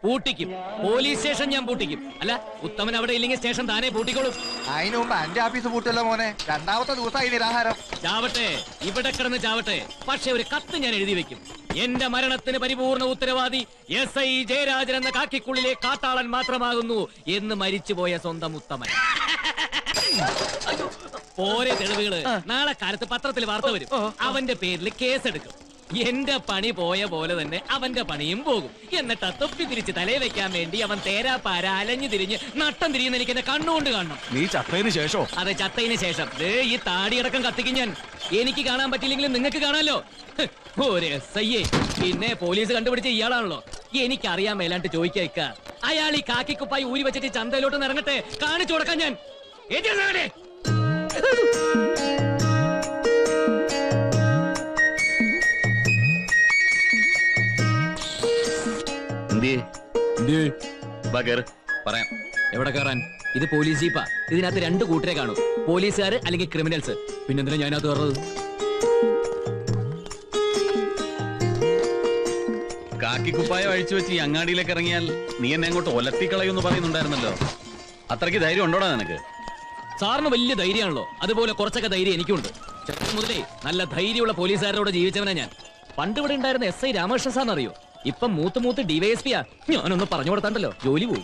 പൂട്ടിക്കും. Police station ഞാൻ പൂട്ടിക്കും. അല്ല, ഉത്തമൻ അവിടെ ഇല്ലെങ്കിൽ സ്റ്റേഷൻ താനേ പൂട്ടിക്കോളും. അതിനു മുമ്പ് എന്റെ ഓഫീസ് പൂട്ടല്ലോ മോനെ. രണ്ടാമത്തെ ദിവസമായി നിരാഹാരം. ചാവട്ടെ, ഇവിടെ കിടന്ന് ചാവട്ടെ. പക്ഷെ ഒരു കത്ത് ഞാൻ എഴുതി വെക്കും. എന്റെ മരണത്തിന് പരിപൂർണ ഉത്തരവാദി SI ജയരാജൻ എന്ന കാക്കിക്കുള്ളിലെ കാട്ടാളൻ മാത്രമാകുന്നു എന്ന് മരിച്ചുപോയ സ്വന്തം ഉത്തമൻ. ഓരോ തെളിവുകള് നാളെ കാലത്ത് പത്രത്തിൽ വാർത്ത വരും. അവന്റെ പേരിൽ കേസെടുക്കും. എന്റെ പണി പോയ പോലെ തന്നെ അവന്റെ പണിയും പോകും. എന്നിട്ട് തൊപ്പി തിരിച്ച് തലയിൽ വെക്കാൻ വേണ്ടി അവൻ തേരാപ്പാര അലഞ്ഞു തിരിഞ്ഞ് നട്ടം തിരിയുന്ന എനിക്ക് എന്നെ കണ്ണുകൊണ്ട് കാണണം. നീ ചത്തതിന് ശേഷോ? അതെ, ചത്തതിന് ശേഷം. ഈ താടിയടക്കം കത്തിക്കും ഞാൻ. എനിക്ക് കാണാൻ പറ്റില്ലെങ്കിലും നിങ്ങൾക്ക് കാണാമല്ലോ. ഒരു SI. പിന്നെ പോലീസ് കണ്ടുപിടിച്ച ഇയാളാണല്ലോ. എനിക്കറിയാൻ മേലാണ്ട് ചോദിക്ക. അയാൾ ഈ കാക്കിക്കുപ്പായി ഊരി വെച്ചിട്ട് ചന്തയിലോട്ട് ഇറങ്ങട്ടെ, കാണിച്ചു കൊടുക്കാൻ ഞാൻ. പറയാം. എവിടെ കയറാൻ? ഇത് പോലീസ് ജീപ്പാ. ഇതിനകത്ത് രണ്ട് കൂട്ടരെ കാണും, പോലീസുകാർ അല്ലെങ്കിൽ ക്രിമിനൽസ്. പിന്നെന്തിനാ ഞാനത് കയറുന്നത്? കാക്കിക്കുപ്പായ അഴിച്ചു വെച്ച് ഈ അങ്ങാടിയിലേക്ക് ഇറങ്ങിയാൽ നീ എന്നെ അങ്ങോട്ട് ഒലത്തിക്കളയെന്ന് പറയുന്നുണ്ടായിരുന്നല്ലോ. അത്രയ്ക്ക് ധൈര്യം ഉണ്ടോടാ നിനക്ക്? സാറിന് വലിയ ധൈര്യമാണല്ലോ. അതുപോലെ കുറച്ചൊക്കെ ധൈര്യം എനിക്കുണ്ട്. ചെറുപ്പം മുതലേ നല്ല ധൈര്യമുള്ള പോലീസുകാരോട് ജീവിച്ചവനാ ഞാൻ. പണ്ട് ഇവിടെ ഉണ്ടായിരുന്ന SI രാമകൃഷ്ണൻ സാറിന് അറിയോ? ഇപ്പം മൂത്ത് DYSPയാ. ഞാനൊന്ന് പറഞ്ഞു കൊടുത്താണ്ടല്ലോ, ജോലി പോയി.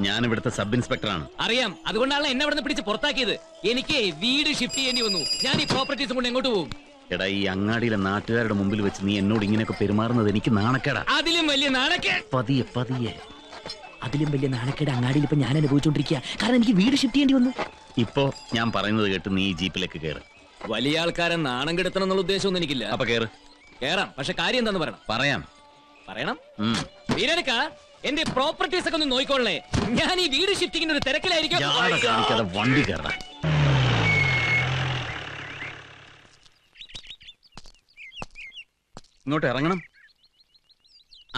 ഞാൻ ഇവിടുത്തെ സബ് ഇൻസ്പെക്ടറാണ്. അറിയാം. അതുകൊണ്ടാണ് എന്നെ അവിടെ നിന്ന് പിടിച്ച് പുറത്താക്കിയത്. എനിക്ക് വീട് ഷിഫ്റ്റ് ചെയ്യേണ്ടി വന്നു. ഞാൻ ഈ പ്രോപ്പർട്ടീസ് കൊണ്ട് എങ്ങോട്ട് പോകും? എടാ, ഈ അങ്ങാടിയിലെ നാട്ടുകാരുടെ മുമ്പിൽ വെച്ച് നീ എന്നോട് ഇങ്ങനെയൊക്കെ പെരുമാറുന്നത് എനിക്ക് നാണക്കേടാ. അതിലും വലിയ നാണക്കേട്. പതിയെ അതിലും വലിയ നാണക്കേട് അങ്ങാടിയിൽ ഇപ്പൊ ഞാൻ അനുഭവിച്ചോണ്ടിരിക്കുക. കാരണം എനിക്ക് വീട് ഷിഫ്റ്റ് ചെയ്യേണ്ടി വന്നു. ഇപ്പോ ഞാൻ പറയുന്നത് കേട്ട് നീ ജീപ്പിലേക്ക് കയറ്. വലിയ ആൾക്കാരെ നാണം കെടുത്തണം എന്നുള്ള ഉദ്ദേശമൊന്നും എനിക്കില്ല. അപ്പൊ കേറാം. പക്ഷെ കാര്യം എന്താന്ന് പറയണം. പറയണം. വീരനക്ക, എന്റെ പ്രോപ്പർട്ടീസ് ഒക്കെ ഒന്ന് നോക്കിക്കോളേ. ഞാൻ ഈ വീട് ഷിഫ്റ്റിങ്ങിന്റെ ഒരു തിരക്കിലായിരിക്കും. വണ്ടി കയറാം. ഇങ്ങോട്ട് ഇറങ്ങണം.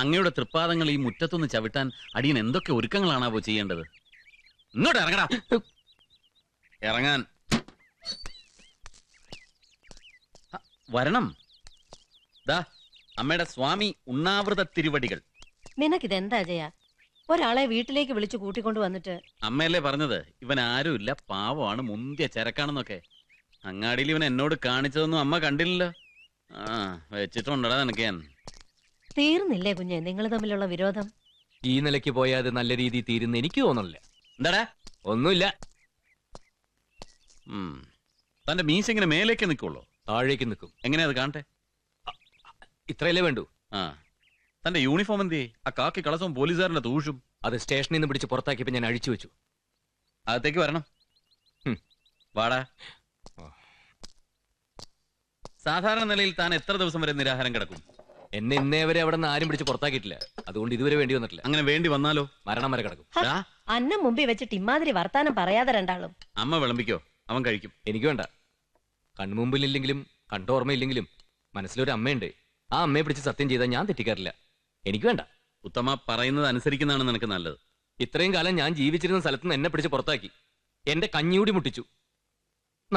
അങ്ങയുടെ തൃപ്പാദങ്ങൾ ഈ മുറ്റത്തൊന്ന് ചവിട്ടാൻ അടിയൻ എന്തൊക്കെ ഒരുക്കങ്ങളാണാവോ ചെയ്യേണ്ടത്? ഇങ്ങോട്ട് ഇറങ്ങടാ. ഇറങ്ങാൻ വരണം. ദാ അമ്മയുടെ സ്വാമി ഉണ്ണാവൃത തിരുവടികൾ. നിനക്കിതെന്താ ജയ? ഒരാളെ വീട്ടിലേക്ക് വിളിച്ചു കൂട്ടിക്കൊണ്ട് വന്നിട്ട്. അമ്മയല്ലേ പറഞ്ഞത് ഇവൻ ആരുമില്ല, പാവമാണ്, മുന്തിയ ചരക്കാണെന്നൊക്കെ. അങ്ങാടിയിൽ ഇവൻ എന്നോട് കാണിച്ചതൊന്നും അമ്മ കണ്ടില്ലല്ലോ. വെച്ചിട്ടുണ്ടടാ നിനക്ക് ഞാൻ. തീർന്നില്ലേ കുഞ്ഞെ നിങ്ങൾ തമ്മിലുള്ള വിരോധം? ഈ നിലയ്ക്ക് പോയാൽ അത് നല്ല രീതിയിൽ തീരുന്ന എനിക്ക് തോന്നണില്ല. എന്താടാ? ഒന്നുമില്ല. തന്റെ മീശ ഇങ്ങനെ മേലേക്ക് നിൽക്കുള്ളൂ? താഴേക്ക് നിൽക്കും. എങ്ങനെയാ അത് കാണട്ടെ? ഇത്രയല്ലേ വേണ്ടു. തന്റെ യൂണിഫോം എന്തേ? ആ കാക്കി കളസവും പോലീസുകാരന്റെ തൂഷും. അത് സ്റ്റേഷനിൽ നിന്ന് പിടിച്ച് പുറത്താക്കിയപ്പോ ഞാൻ അഴിച്ചു വെച്ചു. അകത്തേക്ക് വരണം. വാടാ. സാധാരണ നിലയിൽ താൻ എത്ര ദിവസം വരെ നിരാഹാരം കിടക്കും? എന്നെ ഇന്നേ വരെ അവിടെ നിന്ന് ആരും പിടിച്ച് പുറത്താക്കിയിട്ടില്ല. അതുകൊണ്ട് ഇതുവരെ വേണ്ടി വന്നിട്ടില്ല. അങ്ങനെ വേണ്ടി വന്നാലോ? മരണം വരെ കിടക്കും. അന്നം മുമ്പിൽ വെച്ചിട്ട് ഇമാതിരി വർത്താനം പറയാതെ രണ്ടാളും. അമ്മ വിളമ്പിക്കോ, അവൻ കഴിക്കും. എനിക്ക് വേണ്ട. കൺമുമ്പിലില്ലെങ്കിലും കണ്ടോർമ്മയില്ലെങ്കിലും മനസ്സിലൊരു അമ്മയുണ്ട്. ആ അമ്മയെ പിടിച്ച് സത്യം ചെയ്താൽ ഞാൻ തെറ്റിക്കാറില്ല. എനിക്ക് വേണ്ട. ഉത്തമ പറയുന്നത് അനുസരിക്കുന്നതാണ് നിനക്ക് നല്ലത്. ഇത്രയും കാലം ഞാൻ ജീവിച്ചിരുന്ന സ്ഥലത്ത് നിന്ന് എന്നെ പിടിച്ച് പുറത്താക്കി. എന്റെ കഞ്ഞിയൂടി മുട്ടിച്ചു.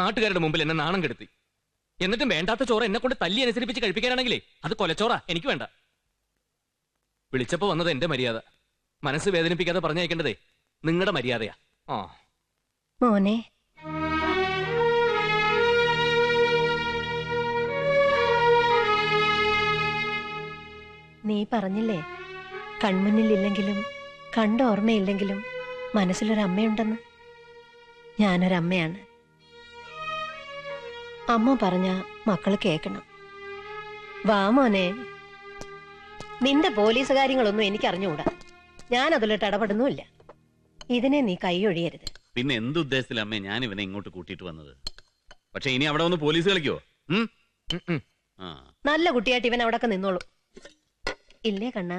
നാട്ടുകാരുടെ മുമ്പിൽ എന്നെ നാണം കെടുത്തി. എന്നിട്ടും വേണ്ടാത്ത ചോറ് എന്നെ കൊണ്ട് തല്ലി അനുസരിപ്പിച്ച് കഴിപ്പിക്കാനാണെങ്കിലേ അത് കൊലച്ചോറാ. എനിക്ക് വേണ്ട. വിളിച്ചപ്പോ വന്നത് എന്റെ മര്യാദ. മനസ്സ് വേദനിപ്പിക്കാതെ പറഞ്ഞയക്കേണ്ടതേ നിങ്ങളുടെ മര്യാദയാ. മോനെ, നീ പറഞ്ഞില്ലേ കൺമുന്നിലില്ലെങ്കിലും കണ്ടോർമ്മയില്ലെങ്കിലും മനസ്സിലൊരമ്മയുണ്ടെന്ന്. ഞാനൊരമ്മയാണ്. അമ്മ പറഞ്ഞ മക്കള് കേക്കണം. വാ മോനെ. നിന്റെ പോലീസ് കാര്യങ്ങളൊന്നും എനിക്കറിഞ്ഞുകൂടാ. ഞാൻ അതിലിട്ട് ഇടപെടുന്നുമില്ല. ഇതിനെ നീ കൈയൊഴിയരുത്. പിന്നെ എന്തുദ്ദേശത്തില അമ്മേ ഞാൻ ഇവനെ ഇങ്ങോട്ട് കൂട്ടിയിട്ട് വന്നത്? പക്ഷെ ഇനി അവിടെ ഒന്ന് പോലീസ് കളിക്കോ? നല്ല കുട്ടിയായിട്ട് ഇവൻ അവിടെ നിന്നോളൂ. ഇല്ലേ കണ്ണാ?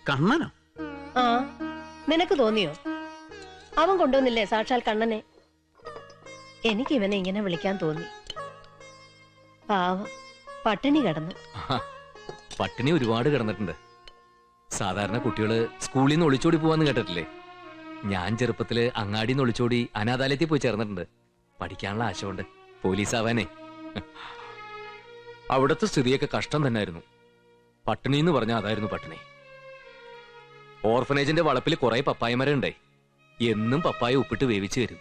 കണ്ണനോ? നിനക്ക് തോന്നിയോ? അവൻ കൊണ്ടുവന്നില്ലേ സാക്ഷാൽ കണ്ണനെ? എനിക്ക് ഇവനെ ഇങ്ങനെ വിളിക്കാൻ തോന്നി. പാവം, പട്ടിണി കിടന്നു. പട്ടിണി ഒരുപാട് കിടന്നിട്ടുണ്ട്. സാധാരണ കുട്ടികള് സ്കൂളിൽ നിന്ന് ഒളിച്ചോടി പോവാന്ന് കേട്ടിട്ടില്ലേ? ഞാൻ ചെറുപ്പത്തില് അങ്ങാടിന്ന് ഒളിച്ചോടി അനാഥാലയത്തിൽ പോയി ചേർന്നിട്ടുണ്ട്. പഠിക്കാനുള്ള ആശ കൊണ്ട് പോലീസ് ആവാനേ. അവിടുത്തെ സ്ഥിതിയൊക്കെ കഷ്ടം തന്നെയായിരുന്നു. പട്ടിണി എന്ന് പറഞ്ഞാൽ അതായിരുന്നു പട്ടിണി. ഓർഫനേജിന്റെ വളപ്പിൽ കുറെ പപ്പായമരം ഉണ്ടായി. എന്നും പപ്പായ ഉപ്പിട്ട് വേവിച്ചു തരും.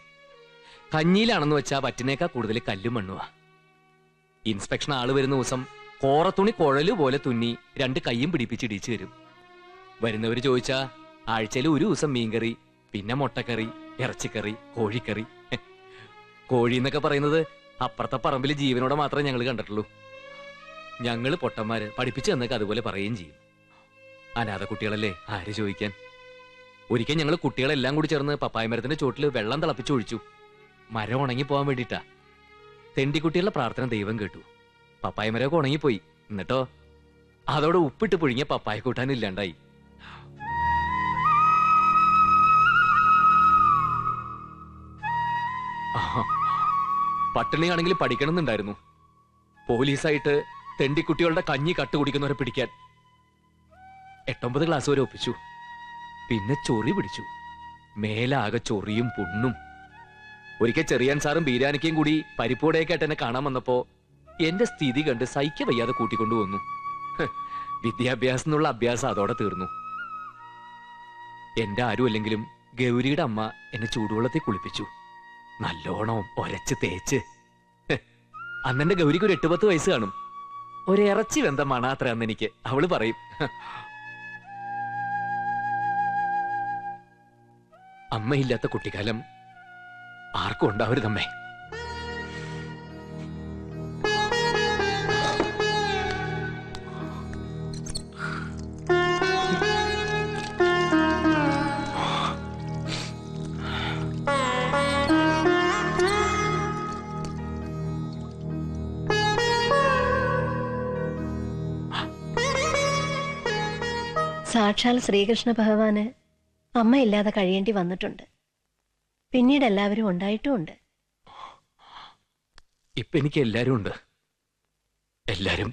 കഞ്ഞിയിലാണെന്ന് വെച്ചാൽ വറ്റിനേക്കാൾ കൂടുതൽ കല്ലും മണ്ണുവാ. ഇൻസ്പെക്ഷൻ ആള് വരുന്ന ദിവസം കോറത്തുണി കുഴല് പോലെ തുന്നി 2 കൈയും പിടിപ്പിച്ച് ഇടിച്ചു തരും. വരുന്നവര് ചോദിച്ചാ ആഴ്ചയിൽ ഒരു ദിവസം മീൻകറി, പിന്നെ മുട്ടക്കറി, ഇറച്ചിക്കറി, കോഴിക്കറി. കോഴി എന്നൊക്കെ പറയുന്നത് അപ്പുറത്തെ പറമ്പിൽ ജീവനോടെ മാത്രമേ ഞങ്ങൾ കണ്ടിട്ടുള്ളൂ. ഞങ്ങള് പൊട്ടന്മാര് പഠിപ്പിച്ചു തന്നൊക്കെ അതുപോലെ പറയുകയും ചെയ്യും. അനാഥ കുട്ടികളല്ലേ, ആര് ചോദിക്കാൻ. ഒരിക്കൽ ഞങ്ങൾ കുട്ടികളെല്ലാം കൂടി ചേർന്ന് പപ്പായ മരത്തിന്റെ ചോട്ടിൽ വെള്ളം തിളപ്പിച്ചൊഴിച്ചു. മരം ഉണങ്ങി പോകാൻ വേണ്ടിയിട്ടാ. തെണ്ടിക്കുട്ടികളുടെ പ്രാർത്ഥന ദൈവം കേട്ടു. പപ്പായ മരമൊക്കെ ഉണങ്ങിപ്പോയി. എന്നിട്ടോ അതോടെ ഉപ്പിട്ട് പുഴുങ്ങിയ പപ്പായ കൂട്ടാനും ഇല്ലാണ്ടായി. പട്ടിണിയാണെങ്കിൽ പഠിക്കണമെന്നുണ്ടായിരുന്നു. പോലീസായിട്ട് തെണ്ടിക്കുട്ടികളുടെ കഞ്ഞി കട്ട് കുടിക്കുന്നവരെ പിടിക്കാൻ 8-9 ക്ലാസ് വരെ ഒപ്പിച്ചു. പിന്നെ ചൊറി പിടിച്ചു. മേലാകെ ചൊറിയും പുണ്ണും. ഒരിക്കൽ ചെറിയാൻ സാറും ബീരാനിക്കയും കൂടി പരിപ്പോടെയൊക്കെ ആയിട്ട് എന്നെ കാണാൻ വന്നപ്പോ എന്റെ സ്ഥിതി കണ്ട് സഹിക്ക വയ്യാതെ കൂട്ടിക്കൊണ്ടുവന്നു. വിദ്യാഭ്യാസം എന്നുള്ള അഭ്യാസം അതോടെ തീർന്നു. എന്റെ ആരും അല്ലെങ്കിലും ഗൗരിയുടെ അമ്മ എന്നെ ചൂടുവെള്ളത്തിൽ കുളിപ്പിച്ചു. നല്ലോണം ഒരച്ച് തേച്ച്. അന്നെന്റെ ഗൗരിക്ക് ഒരു 8-10 വയസ്സ് കാണും. ഒരിറച്ചി വെന്ത മണാത്ര അന്ന് എനിക്ക്. അവള് പറയും, അമ്മയില്ലാത്ത കുട്ടിക്കാലം ആർക്കും ഉണ്ടാവരുതമ്മേ. സാക്ഷാൽ ശ്രീകൃഷ്ണ ഭഗവാന് അമ്മയില്ലാതെ കഴിയേണ്ടി വന്നിട്ടുണ്ട്. പിന്നീട് എല്ലാവരും ഉണ്ടായിട്ടുമുണ്ട്. ഇപ്പൊ എനിക്ക് എല്ലാരും ഉണ്ട്. എല്ലാരും.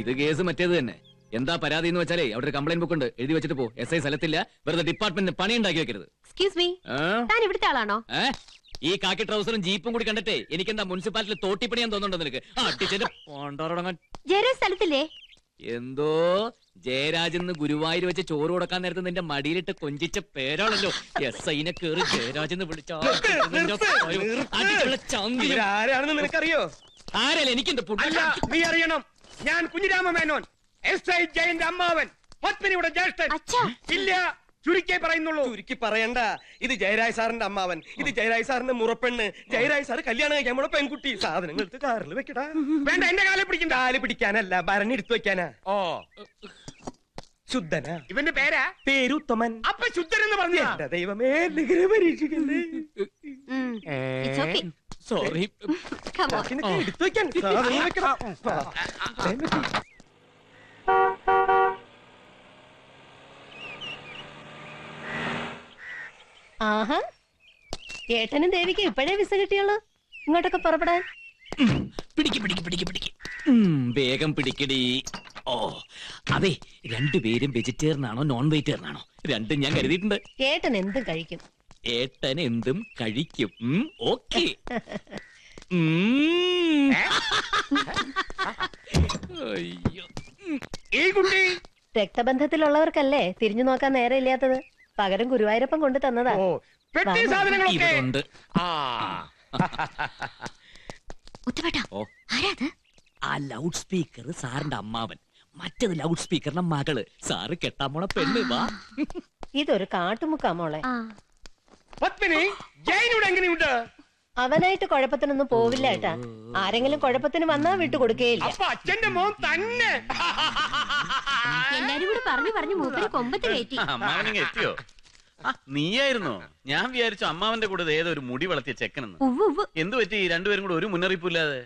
ഇത് കേസ് മറ്റേത് തന്നെ. എന്താ പരാതി എന്ന് വെച്ചാലേ അവിടെ ഒരു കംപ്ലൈന്റ് ബുക്ക് ഉണ്ട്, എഴുതി വെച്ചിട്ട് പോ. SI സ്ഥലത്തില്ല, വെറുതെ ഡിപ്പാർട്ട്മെന്റിന് പണി ഉണ്ടാക്കി വെക്കരുത്. എക്സ്ക്യൂസ് മീ, താൻ ഇവിടുത്തെ ആളാണോ? ഈ കാക്കി ട്രൗസറും ജീപ്പും കൂടി കണ്ടിട്ടേ എനിക്കെന്താ മുനിസിപ്പാലിറ്റി തോട്ടിപ്പണിയാൻ തോന്നുന്നുണ്ടോ നിനക്ക്? ജയരാജ് സ്ഥലത്തില്ലേ? എന്തോ ജയരാജെന്ന് ഗുരുവായൂർ വെച്ച് ചോറ് കൊടുക്കാൻ നേരത്തെ നിന്റെ മടിയിലിട്ട് കൊഞ്ചിച്ച പേരാണല്ലോ. SIനെ കേറി ജയരാജെന്ന് വിളിച്ച ആരാണെന്ന് നിനക്കറിയോ? ആരല്ല എനിക്കെന്ത് നീ അറിയണം. ഞാൻ കുഞ്ഞിരാമ മേനോൻ, SI ജയന്റെ അമ്മാവൻ, പത്മിനിയുടെ ജ്യേഷ്ഠൻ. ഇല്ല, ചുരുക്കി പറയുന്നുള്ളൂ. ചുരുക്കി പറയണ്ട. ഇത് ജയരാജ് സാറിന്റെ അമ്മാവൻ, ഇത് ജയരാജ് സാറിന്റെ മുറപ്പെണ്ണ്. ജയരാജ് സാറ് കല്യാണം കഴിക്കാൻ നമ്മളെ പെൺകുട്ടി. സാധനങ്ങൾ എടുത്ത് കാറിൽ വെക്കടാ. വേണ്ട, എന്റെ കാലെ പിടിക്കണ്ട. കാല് പിടിക്കാനല്ല, ഭരണി എടുത്തു വെക്കാനാ. ഓ, ശുദ്ധനാ. ഇവന്റെ പേരാ? പേരുത്തമൻ. അപ്പൊ ശുദ്ധൻ എന്ന് പറഞ്ഞു. എന്റെ ദൈവമേ, നിഗ്രഹ പരീക്ഷിക്കല്ലേ. സോറി. എടുത്തു വെക്കാൻ സാധനം വെക്കണം. ആഹാ, ഏട്ടനും ദേവിക്ക് ഇപ്പോഴേ വിസ കിട്ടിയുള്ളൂ ഇങ്ങോട്ടൊക്കെ പുറപ്പെടാൻ. പിടിക്ക് വേഗം പിടിക്കടി. ഓ അതെ, 2 പേരും വെജിറ്റേറിയൻ ആണോ നോൺ വെജിറ്റേറിയൻ ആണോ? രണ്ടും ഞാൻ കരുതിയിട്ടുണ്ട്. ഏട്ടൻ എന്തും കഴിക്കും. ഏട്ടൻ എന്തും കഴിക്കും. ഓക്കെ. രക്തബന്ധത്തിലുള്ളവർക്കല്ലേ തിരിഞ്ഞു നോക്കാൻ നേരെ ഇല്ലാത്തത്. പകരം ഗുരുവായൂരപ്പൻ കൊണ്ട് തന്നതാ. ഇവരുണ്ട്. ആ ലൗഡ് സ്പീക്കർ സാറിന്റെ അമ്മാവൻ, മറ്റത് ലൗഡ് സ്പീക്കറിന്റെ മകള്, സാറ് കെട്ടാൻ പോണ പെണ്ണ്. വാ, ഇതൊരു കാട്ടുമുക്കാ മോളെ. എങ്ങനെയുണ്ട്? അവനായിട്ട് കുഴപ്പത്തിനൊന്നും പോവില്ല ഏട്ടാ. ആരെങ്കിലും കുഴപ്പത്തിന് വന്നാ വിട്ടു കൊടുക്കുകയില്ല. അച്ഛന്റെ മോൻ തന്നെ. എല്ലാരും കൂടി പറഞ്ഞു മൂപ്പര് കൊമ്പത്ത് കയറ്റി. അമ്മാവനിങ്ങ എത്തിയോ? നീയായിരുന്നോ? ഞാൻ വിചാരിച്ചു അമ്മാവന്റെ കൂടെ ഏതോ ഒരു മുടി വളർത്തിയ ചെക്കനെന്ന്. എന്തു പറ്റി രണ്ടുപേരും കൂടെ ഒരു മുന്നറിയിപ്പില്ലാതെ?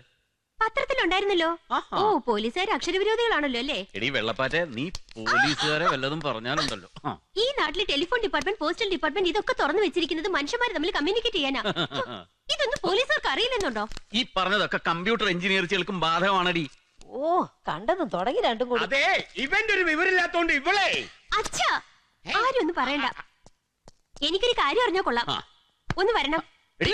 പത്രത്തിലുണ്ടായിരുന്നല്ലോ. ആഹാ. ഓ പോലീസുകാർ അക്ഷരവിരോധികളാണല്ലോ അല്ലേ? എടി വെള്ളപ്പാറ്റെ, നീ പോലീസുകാരെ വല്ലതും പറഞ്ഞാലുണ്ടല്ലോ. ഈ നാട്ടിലെ ടെലിഫോൺ ഡിപ്പാർട്ട്മെന്റ്, പോസ്റ്റൽ ഡിപ്പാർട്ട്മെന്റ് ഇതൊക്കെ തുറന്നു വെച്ചിരിക്കുന്നത് മനുഷ്യന്മാർ തമ്മിൽ കമ്മ്യൂണിക്കേറ്റ് ചെയ്യാനാ. ഇതൊന്നും പോലീസുകാർക്ക് അറിയില്ലെന്നുണ്ടോ? ഈ പറഞ്ഞതൊക്കെ കമ്പ്യൂട്ടർ എഞ്ചിനീയർസുകൾക്കും ബാധകമാണടി. ഓ കണ്ടതും തുടങ്ങി രണ്ടും കൂടി. അതെ, ഇവന്റെ ഒരു വിവരമില്ലാത്തോണ്ട് ഇവളെ. അച്ഛാ ആരും ഒന്നും പറയണ്ട. എനിക്കൊരു കാര്യം അറിഞ്ഞാ കൊള്ളാം. ആ. ഒന്ന് വരണം. എടി